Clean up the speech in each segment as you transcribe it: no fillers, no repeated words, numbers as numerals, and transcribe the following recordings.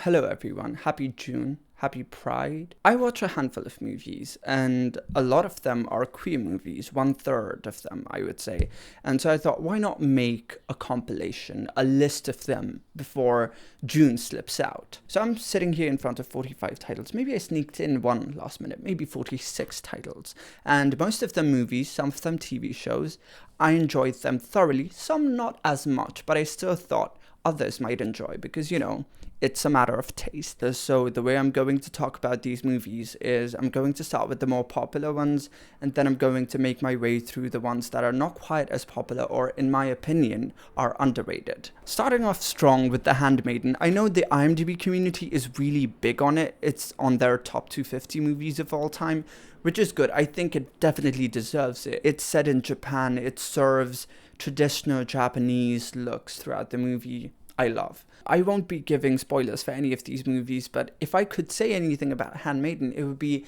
Hello everyone, happy June, happy Pride. I watch a handful of movies and a lot of them are queer movies, 1/3 of them I would say. And so I thought, why not make a compilation, a list of them before June slips out. So I'm sitting here in front of 45 titles, maybe I sneaked in one last minute, maybe 46 titles. And most of them movies, some of them TV shows. I enjoyed them thoroughly, some not as much, but I still thought others might enjoy because, it's a matter of taste. So the way I'm going to talk about these movies is I'm going to start with the more popular ones, and then I'm going to make my way through the ones that are not quite as popular or, in my opinion, are underrated. Starting off strong with The Handmaiden, I know the IMDb community is really big on it. It's on their top 250 movies of all time, which is good. I think it definitely deserves it. It's set in Japan. It serves traditional Japanese looks throughout the movie. I love. I won't be giving spoilers for any of these movies, but if I could say anything about Handmaiden, it would be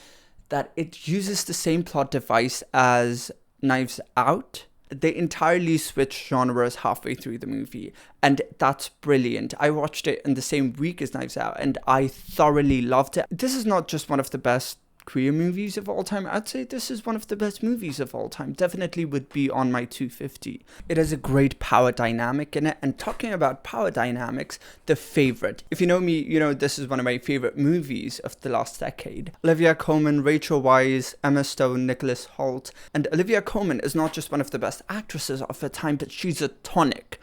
that it uses the same plot device as Knives Out. They entirely switch genres halfway through the movie, and that's brilliant. I watched it in the same week as Knives Out, and I thoroughly loved it. This is not just one of the best queer movies of all time. I'd say this is one of the best movies of all time. Definitely would be on my 250. It has a great power dynamic in it, and talking about power dynamics, The Favorite. If you know me, you know this is one of my favorite movies of the last decade. Olivia Colman, Rachel Weisz, Emma Stone, Nicholas Hoult, and Olivia Colman is not just one of the best actresses of her time, but she's a tonic.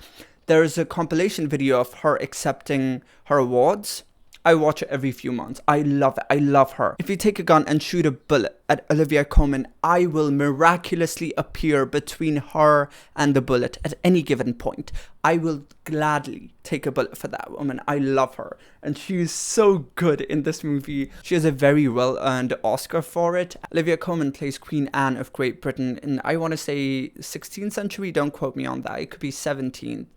There is a compilation video of her accepting her awards. I watch it every few months. I love it. I love her. If you take a gun and shoot a bullet at Olivia Colman, I will miraculously appear between her and the bullet at any given point. I will gladly take a bullet for that woman. I love her. And she is so good in this movie. She has a very well-earned Oscar for it. Olivia Colman plays Queen Anne of Great Britain in, I want to say, 16th century. Don't quote me on that. It could be 17th.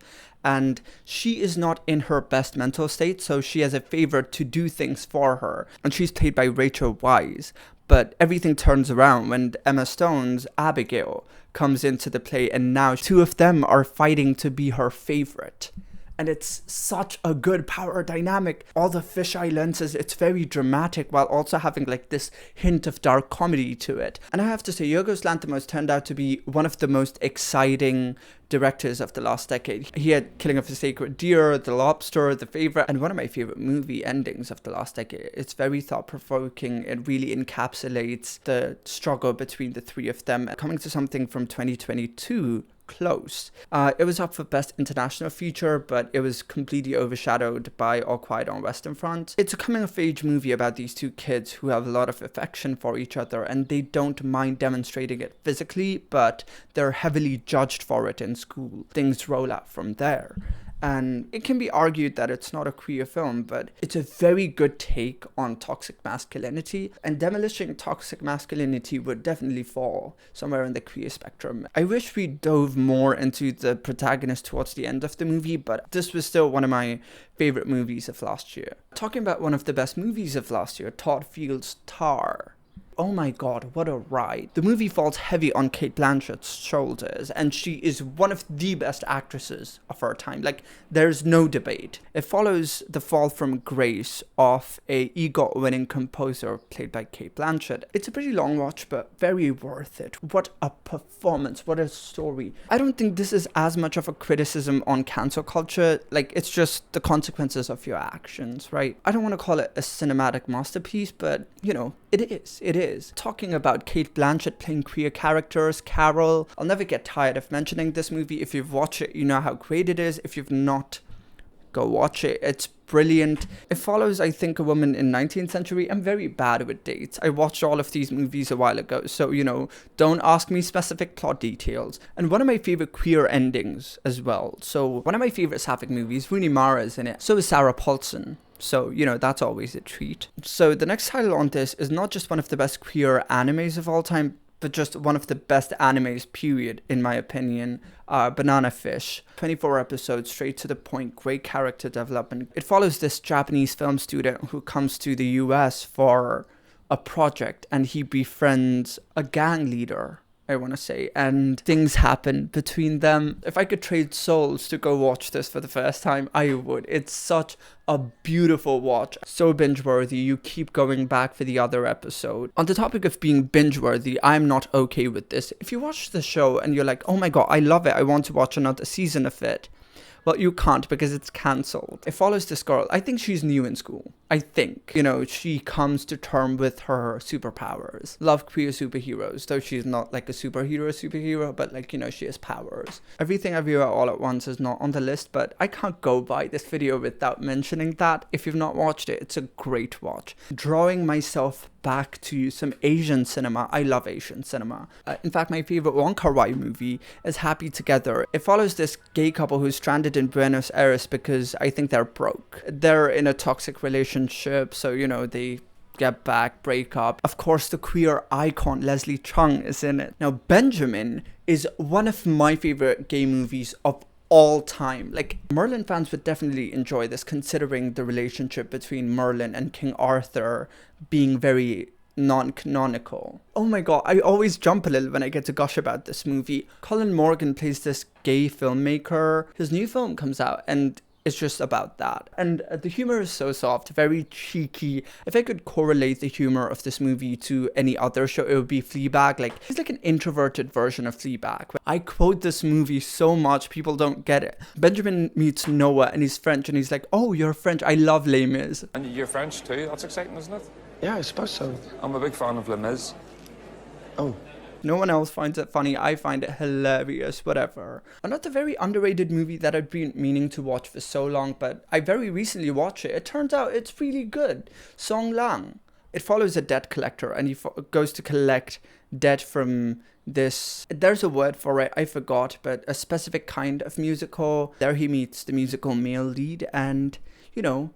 And she is not in her best mental state, so she has a favor to do things for her. And she's played by Rachel Weisz. But everything turns around when Emma Stone's Abigail comes into the play, and now two of them are fighting to be her favorite. And it's such a good power dynamic. All the fisheye lenses, it's very dramatic while also having like this hint of dark comedy to it. And I have to say, Yorgos Lanthimos turned out to be one of the most exciting directors of the last decade. He had Killing of a Sacred Deer, The Lobster, The Favorite, and one of my favorite movie endings of the last decade. It's very thought-provoking. It really encapsulates the struggle between the three of them. Coming to something from 2022, Close. It was up for Best International Feature, but it was completely overshadowed by All Quiet on Western Front. It's a coming-of-age movie about these two kids who have a lot of affection for each other, and they don't mind demonstrating it physically, but they're heavily judged for it in school. Things roll out from there. And it can be argued that it's not a queer film, but it's a very good take on toxic masculinity, and demolishing toxic masculinity would definitely fall somewhere in the queer spectrum. I wish we dove more into the protagonist towards the end of the movie, but this was still one of my favorite movies of last year. Talking about one of the best movies of last year, Todd Field's Tar. Oh my god, what a ride. The movie falls heavy on Cate Blanchett's shoulders, and she is one of the best actresses of her time. Like, there's no debate. It follows the fall from grace of a EGOT-winning composer played by Cate Blanchett. It's a pretty long watch, but very worth it. What a performance, what a story. I don't think this is as much of a criticism on cancel culture. Like, it's just the consequences of your actions, right? I don't want to call it a cinematic masterpiece, but, it is. It is. Talking about Cate Blanchett playing queer characters, Carol, I'll never get tired of mentioning this movie. If you've watched it, you know how great it is. If you've not, go watch it. It's brilliant. It follows, I think, a woman in 19th century. I'm very bad with dates. I watched all of these movies a while ago, so, don't ask me specific plot details. And one of my favorite queer endings as well. So, one of my favorite sapphic movies, Rooney Mara's in it. So is Sarah Paulson. So, that's always a treat. So, the next title on this is not just one of the best queer animes of all time, but just one of the best animes, period, in my opinion. Banana Fish. 24 episodes, straight to the point, great character development. It follows this Japanese film student who comes to the US for a project, and he befriends a gang leader I want to say, and things happen between them. If I could trade souls to go watch this for the first time, I would. It's such a beautiful watch. So binge-worthy, you keep going back for the other episode. On the topic of being binge-worthy, I'm not okay with this. If you watch the show and you're like, oh my god, I love it, I want to watch another season of it, well, you can't because it's cancelled. It follows this girl. I think she's new in school. I think. You know, she comes to term with her superpowers. Love queer superheroes, though she's not like a superhero, but like, you know, she has powers. Everything Everywhere All at Once is not on the list, but I can't go by this video without mentioning that. If you've not watched it, it's a great watch. Drawing myself back to some Asian cinema. I love Asian cinema. In fact, my favorite Wong Kar-wai movie is Happy Together. It follows this gay couple who's stranded in Buenos Aires because I think they're broke. They're in a toxic relationship, so, you know, they get back, break up. Of course, the queer icon Leslie Chung is in it. Now, Benjamin is one of my favorite gay movies of all time. Like, Merlin fans would definitely enjoy this, considering the relationship between Merlin and King Arthur being very non-canonical. Oh my god, I always jump a little when I get to gush about this movie. Colin Morgan plays this gay filmmaker. His new film comes out and it's just about that. And the humor is so soft, very cheeky. If I could correlate the humor of this movie to any other show, it would be Fleabag. Like, it's like an introverted version of Fleabag. I quote this movie so much, people don't get it. Benjamin meets Noah and he's French and he's like, oh, you're French, I love Les Mis. And you're French too? That's exciting, isn't it? Yeah, I suppose so. I'm a big fan of Les Mis. Oh. No one else finds it funny. I find it hilarious, whatever. Another very underrated movie that I've been meaning to watch for so long, but I very recently watched it. It turns out it's really good. Song Lang. It follows a debt collector and he goes to collect debt from this, there's a word for it, I forgot, but a specific kind of musical. There he meets the musical male lead and, you know,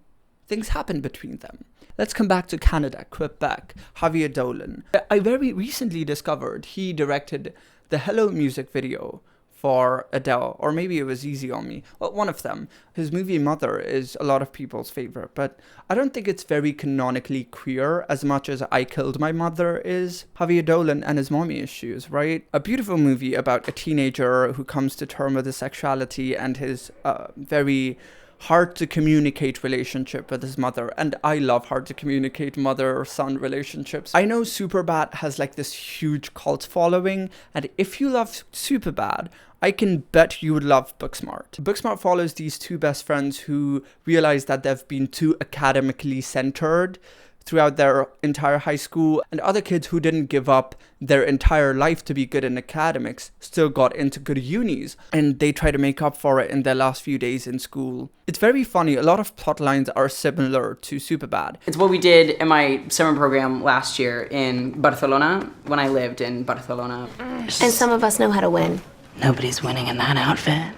things happen between them. Let's come back to Canada, Quebec, Javier Dolan. I very recently discovered he directed the Hello music video for Adele, or maybe it was Easy on Me. Well, one of them. His movie Mother is a lot of people's favorite, but I don't think it's very canonically queer as much as I Killed My Mother is. Javier Dolan and his mommy issues, right? A beautiful movie about a teenager who comes to terms with his sexuality and his very hard to communicate relationship with his mother. And I love hard to communicate mother-son relationships. I know Superbad has like this huge cult following, and if you love Superbad, I can bet you would love Booksmart. Booksmart follows these two best friends who realize that they've been too academically centered throughout their entire high school, and other kids who didn't give up their entire life to be good in academics still got into good unis, and they try to make up for it in their last few days in school. It's very funny. A lot of plot lines are similar to Superbad. It's what we did in my summer program last year in Barcelona, when I lived in Barcelona. And some of us know how to win. Nobody's winning in that outfit.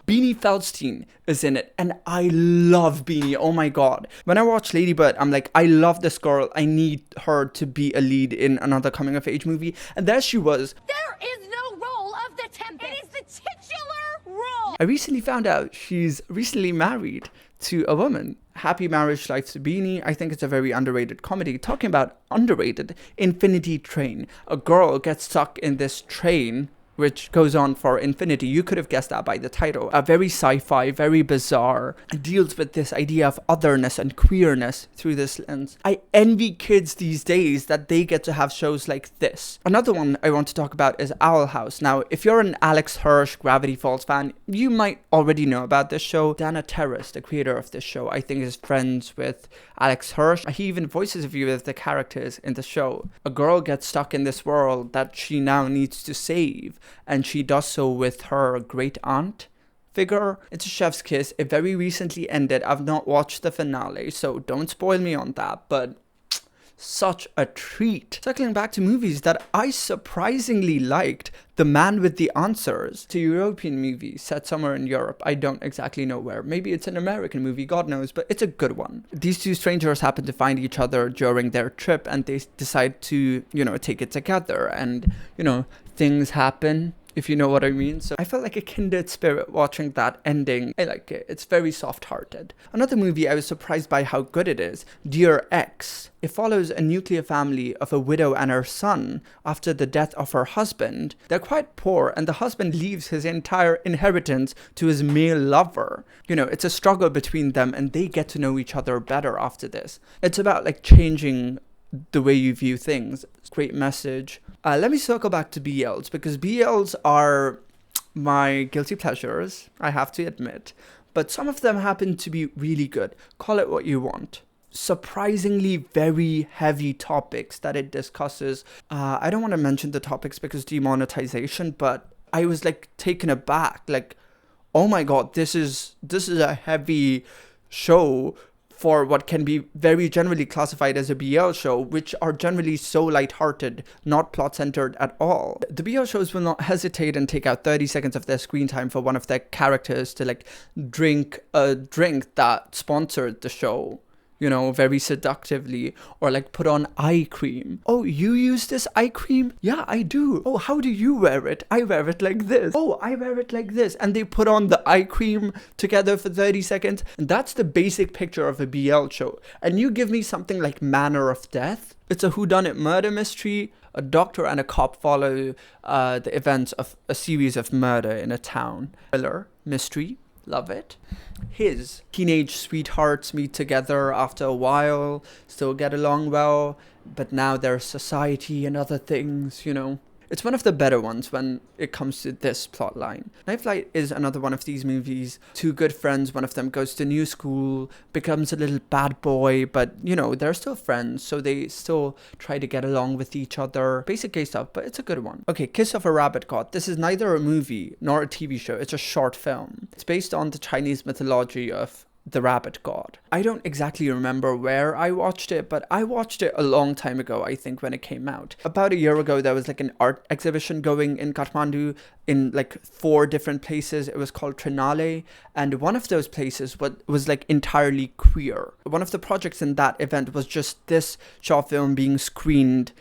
Beanie Feldstein is in it, and I love Beanie. Oh my god. When I watch Lady Bird, I'm like, I love this girl. I need her to be a lead in another coming-of-age movie. And there she was. There is no role of the Tempest. It is the titular role. I recently found out she's recently married to a woman. Happy Marriage Life to Beanie. I think it's a very underrated comedy. Talking about underrated, Infinity Train. A girl gets stuck in this train which goes on for infinity. You could have guessed that by the title. A very sci-fi, very bizarre, and deals with this idea of otherness and queerness through this lens. I envy kids these days that they get to have shows like this. Another one I want to talk about is Owl House. Now, if you're an Alex Hirsch Gravity Falls fan, you might already know about this show. Dana Terrace, the creator of this show, I think is friends with Alex Hirsch. He even voices a few of the characters in the show. A girl gets stuck in this world that she now needs to save, and she does so with her great aunt figure. It's a chef's kiss. It very recently ended. I've not watched the finale, so don't spoil me on that, but such a treat. Circling back to movies that I surprisingly liked, The Man with the Answers. It's a European movie set somewhere in Europe. I don't exactly know where. Maybe it's an American movie, God knows, but it's a good one. These two strangers happen to find each other during their trip, and they decide to, take it together, and, things happen. if you know what I mean. So I felt like a kindred spirit watching that ending. I like it. It's very soft-hearted. Another movie I was surprised by how good it is, Dear Ex. It follows a nuclear family of a widow and her son after the death of her husband. They're quite poor, and the husband leaves his entire inheritance to his male lover. You know, it's a struggle between them, and they get to know each other better after this. It's about like changing the way you view things. It's a great message. Let me circle back to BLs, because BLs are my guilty pleasures, I have to admit. But some of them happen to be really good. Call it what you want. Surprisingly very heavy topics that it discusses. I don't want to mention the topics because demonetization, but I was like taken aback. Like, oh my god, this is a heavy show for what can be very generally classified as a BL show, which are generally so lighthearted, not plot-centered at all. The BL shows will not hesitate and take out 30 seconds of their screen time for one of their characters to like drink a drink that sponsored the show, you know, very seductively, or like put on eye cream. Oh, you use this eye cream? Yeah, I do. Oh, how do you wear it? I wear it like this. Oh, I wear it like this. And they put on the eye cream together for 30 seconds. And that's the basic picture of a BL show. And you give me something like Manner of Death. It's a whodunit murder mystery. A doctor and a cop follow the events of a series of murder in a town. Thriller, mystery. Love it. His teenage sweethearts meet together after a while, still get along well, but now there's society and other things, you know. It's one of the better ones when it comes to this plot line. Night Flight is another one of these movies. Two good friends, one of them goes to new school, becomes a little bad boy, but, you know, they're still friends, so they still try to get along with each other. Basic gay stuff, but it's a good one. Okay, Kiss of a Rabbit God. This is neither a movie nor a TV show. It's a short film. It's based on the Chinese mythology of the rabbit god. I don't exactly remember where I watched it, but I watched it a long time ago, I think, when it came out. About a year ago, there was like an art exhibition going in Kathmandu in like 4 different places. It was called Trinale, and one of those places was like entirely queer. One of the projects in that event was just this short film being screened,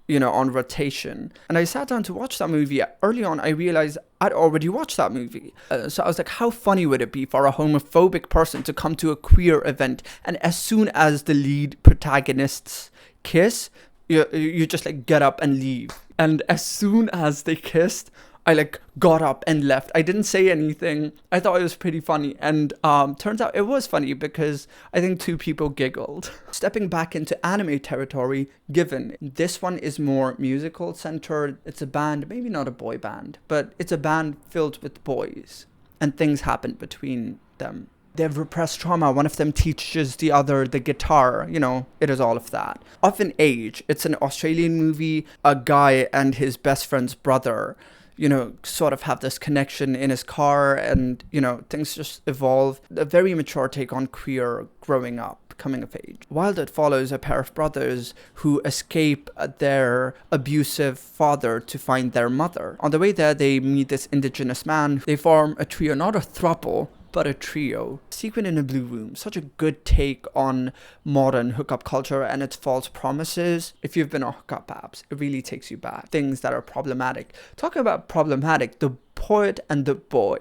you know, on rotation. And I sat down to watch that movie. Early on, I realized I'd already watched that movie. So I was like, how funny would it be for a homophobic person to come to a queer event, and as soon as the lead protagonists kiss, you just like get up and leave. And as soon as they kissed, I like got up and left. I didn't say anything. I thought it was pretty funny, and turns out it was funny because I think 2 people giggled. Stepping back into anime territory, Given. This one is more musical centered. It's a band, maybe not a boy band, but it's a band filled with boys, and things happen between them. They have repressed trauma. One of them teaches the other the guitar. You know, it is all of that. Of an Age. It's an Australian movie. A guy and his best friend's brother, you know, sort of have this connection in his car, and, you know, things just evolve. A very mature take on queer growing up, coming of age. Wild It follows a pair of brothers who escape their abusive father to find their mother. On the way there, they meet this indigenous man. They form a trio, not a throuple, but a trio. Sequin in a Blue Room, such a good take on modern hookup culture and its false promises. If you've been on hookup apps, it really takes you back. Things that are problematic. Talking about problematic, The Poet and the Boy.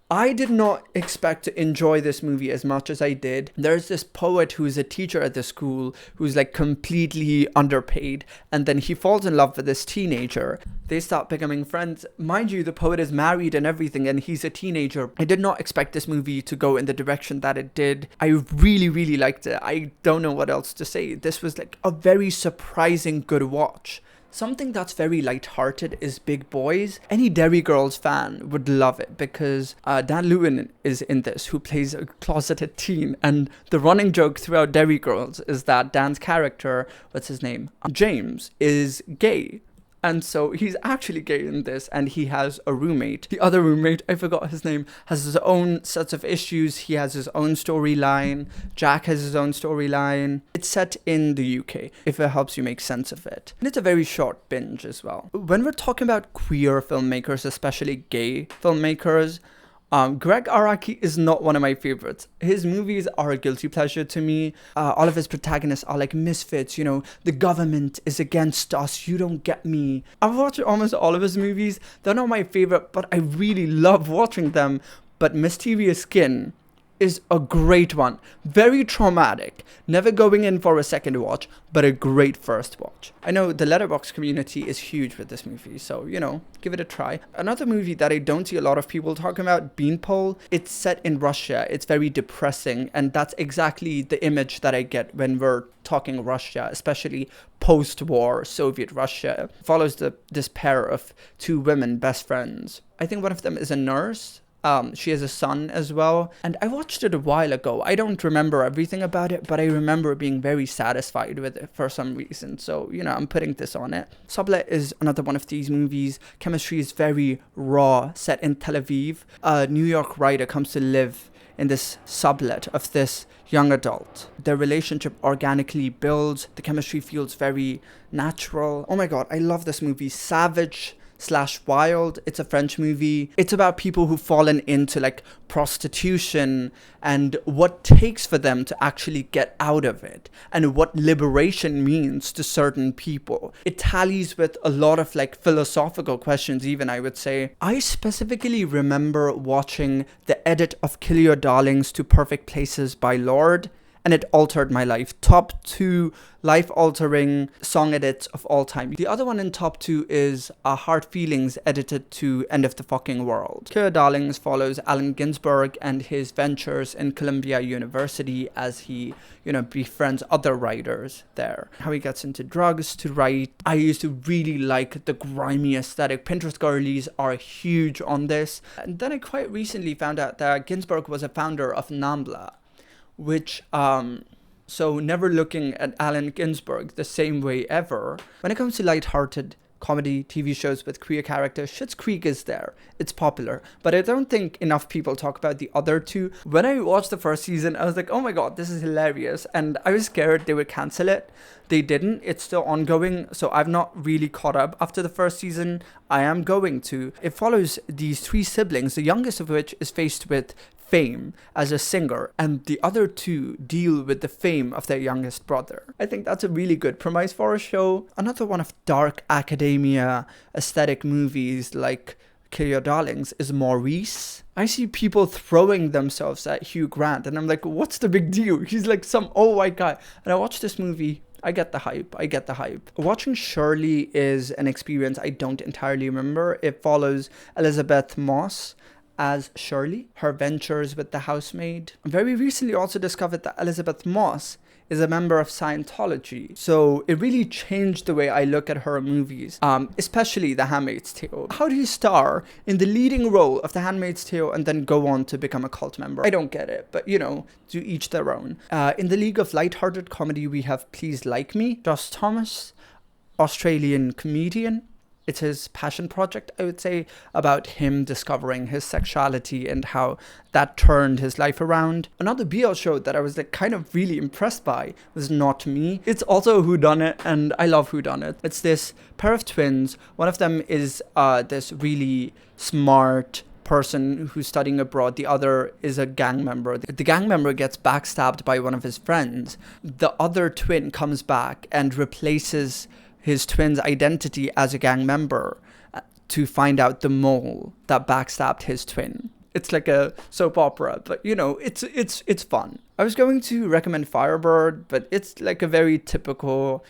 I did not expect to enjoy this movie as much as I did. There's this poet who's a teacher at the school who's like completely underpaid, and then he falls in love with this teenager. They start becoming friends. Mind you, the poet is married and everything, and he's a teenager. I did not expect this movie to go in the direction that it did. I really, really liked it. I don't know what else to say. This was like a very surprising good watch. Something that's very lighthearted is Big Boys. Any Derry Girls fan would love it because Dan Lewin is in this, who plays a closeted teen. And the running joke throughout Derry Girls is that Dan's character, what's his name? James, is gay. And so he's actually gay in this, and he has a roommate. The other roommate, I forgot his name, has his own sets of issues. He has his own storyline. Jack has his own storyline. It's set in the UK, if it helps you make sense of it. And it's a very short binge as well. When we're talking about queer filmmakers, especially gay filmmakers, Greg Araki is not one of my favorites. His movies are a guilty pleasure to me. All of his protagonists are like misfits, you know, the government is against us, you don't get me. I've watched almost all of his movies. They're not my favorite, but I really love watching them. But Mysterious Skin is a great one. Very traumatic. Never going in for a second watch, but a great first watch. I know the Letterboxd community is huge with this movie, so, you know, give it a try. Another movie that I don't see a lot of people talking about, Beanpole. It's set in Russia. It's very depressing, and that's exactly the image that I get when we're talking Russia, especially post-war Soviet Russia. It follows this pair of two women, best friends. I think one of them is a nurse. She has a son as well. And I watched it a while ago. I don't remember everything about it, but I remember being very satisfied with it for some reason. So, you know, I'm putting this on it. Sublet is another one of these movies. Chemistry is very raw, set in Tel Aviv. A New York writer comes to live in this sublet of this young adult. Their relationship organically builds. The chemistry feels very natural. Oh my God, I love this movie. Savage/Wild. It's a French movie. It's about people who've fallen into like prostitution and what takes for them to actually get out of it and what liberation means to certain people. It tallies with a lot of like philosophical questions even, I would say. I specifically remember watching the edit of Kill Your Darlings to Perfect Places by Lorde, and it altered my life. Top 2 life-altering song edits of all time. The other one in top 2 is Hard Feelings edited to End of the Fucking World. Kill Your Darlings follows Allen Ginsberg and his ventures in Columbia University as he, you know, befriends other writers there. How he gets into drugs to write. I used to really like the grimy aesthetic. Pinterest girlies are huge on this. And then I quite recently found out that Ginsberg was a founder of NAMBLA, which, so never looking at Allen Ginsberg the same way ever. When it comes to lighthearted comedy TV shows with queer characters, Schitt's Creek is there. It's popular, but I don't think enough people talk about the other two. When I watched the first season, I was like, oh my God, this is hilarious. And I was scared they would cancel it. They didn't. It's still ongoing, so I've not really caught up after the first season. I am going to. It follows these 3 siblings, the youngest of which is faced with fame as a singer, and the other 2 deal with the fame of their youngest brother. I think that's a really good premise for a show. Another one of dark academia aesthetic movies like Kill Your Darlings is Maurice. I see people throwing themselves at Hugh Grant, and I'm like, what's the big deal? He's like some old white guy. And I watched this movie. I get the hype. Watching Shirley is an experience I don't entirely remember. It follows Elizabeth Moss as Shirley, her ventures with the housemaid. Very recently also discovered that Elizabeth Moss is a member of Scientology. So it really changed the way I look at her movies, especially The Handmaid's Tale. How do you star in the leading role of The Handmaid's Tale and then go on to become a cult member? I don't get it, but you know, to each their own. In the league of lighthearted comedy, we have Please Like Me, Josh Thomas, Australian comedian. It's his passion project, I would say, about him discovering his sexuality and how that turned his life around. Another BL show that I was like kind of really impressed by was Not Me. It's also a whodunit, and I love whodunit. It's this pair of twins. One of them is this really smart person who's studying abroad. The other is a gang member. The gang member gets backstabbed by one of his friends. The other twin comes back and replaces his twin's identity as a gang member to find out the mole that backstabbed his twin. It's like a soap opera, but you know, it's fun. I was going to recommend Firebird, but it's like a very typical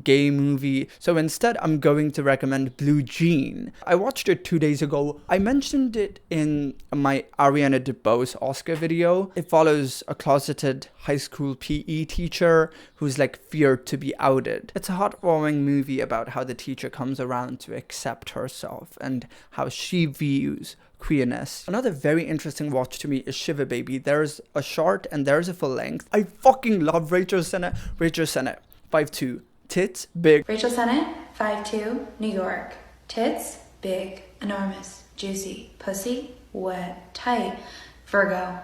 gay movie, so instead I'm going to recommend Blue Jean. I watched it 2 days ago. I mentioned it in my Ariana DeBose Oscar video. It follows a closeted high school PE teacher who's like feared to be outed. It's a heartwarming movie about how the teacher comes around to accept herself and how she views queerness. Another very interesting watch to me is Shiva Baby. There's a short and there's a full length. I fucking love Rachel Sennett. 5'2". Tits, big. Rachel Sennett, 5'2", New York. Tits, big, enormous, juicy. Pussy, wet, tight. Virgo.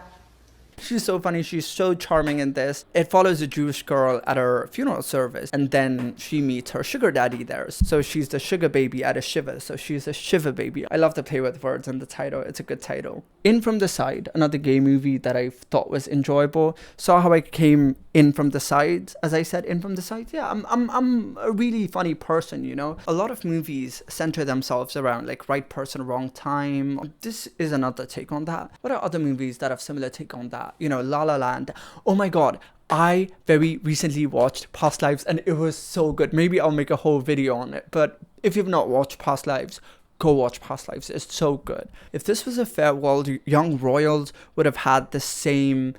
She's so funny. She's so charming in this. It follows a Jewish girl at her funeral service, and then she meets her sugar daddy there. So she's the sugar baby at a Shiva. So she's a Shiva baby. I love to play with words in the title. It's a good title. In From the Side, another gay movie that I thought was enjoyable. Saw how I came in from the sides, as I said, in from the sides. Yeah, I'm a really funny person, you know. A lot of movies center themselves around like right person, wrong time. This is another take on that. What are other movies that have similar take on that? You know, La La Land. Oh my god, I very recently watched Past Lives and it was so good. Maybe I'll make a whole video on it, but if you've not watched Past Lives, go watch Past Lives. It's so good. If this was a fair world, Young Royals would have had the same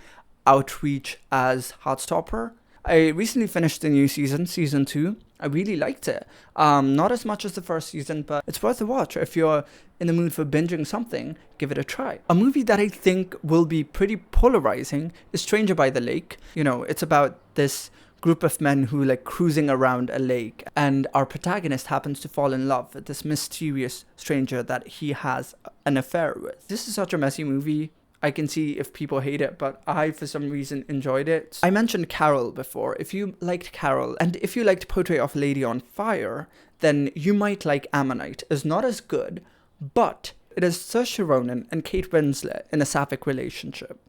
outreach as Heartstopper. I recently finished the new season 2. I really liked it. Not as much as the first season, but it's worth a watch. If you're in the mood for binging something, give it a try. A movie that I think will be pretty polarizing is Stranger by the Lake. You know, it's about this group of men who like cruising around a lake, and our protagonist happens to fall in love with this mysterious stranger that he has an affair with. This is such a messy movie. I can see if people hate it, but I, for some reason, enjoyed it. I mentioned Carol before. If you liked Carol, and if you liked Portrait of a Lady on Fire, then you might like Ammonite. It's not as good, but it is Saoirse Ronan and Kate Winslet in a sapphic relationship.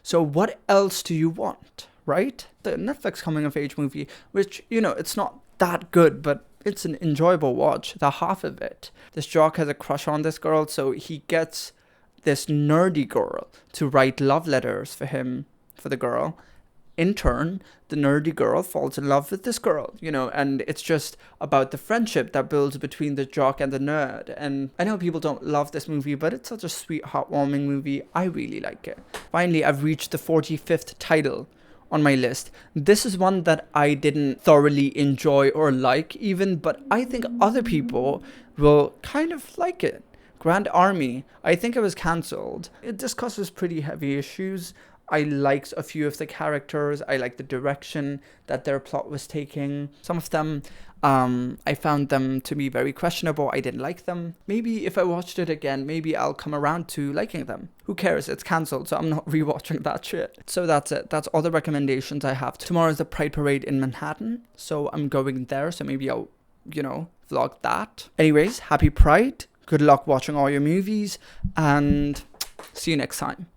So what else do you want, right? The Netflix coming-of-age movie, which, you know, it's not that good, but it's an enjoyable watch, the half of it. This jock has a crush on this girl, so he gets this nerdy girl to write love letters for him, for the girl. In turn, the nerdy girl falls in love with this girl, you know, and it's just about the friendship that builds between the jock and the nerd. And I know people don't love this movie, but it's such a sweet, heartwarming movie. I really like it. Finally, I've reached the 45th title on my list. This is one that I didn't thoroughly enjoy or like even, but I think other people will kind of like it. Grand Army. I think it was cancelled. It discusses pretty heavy issues. I liked a few of the characters. I liked the direction that their plot was taking. Some of them, I found them to be very questionable. I didn't like them. Maybe if I watched it again, maybe I'll come around to liking them. Who cares? It's cancelled, so I'm not rewatching that shit. So that's it. That's all the recommendations I have. Tomorrow is the Pride Parade in Manhattan, so I'm going there. So maybe I'll, you know, vlog that. Anyways, happy Pride. Good luck watching all your movies, and see you next time.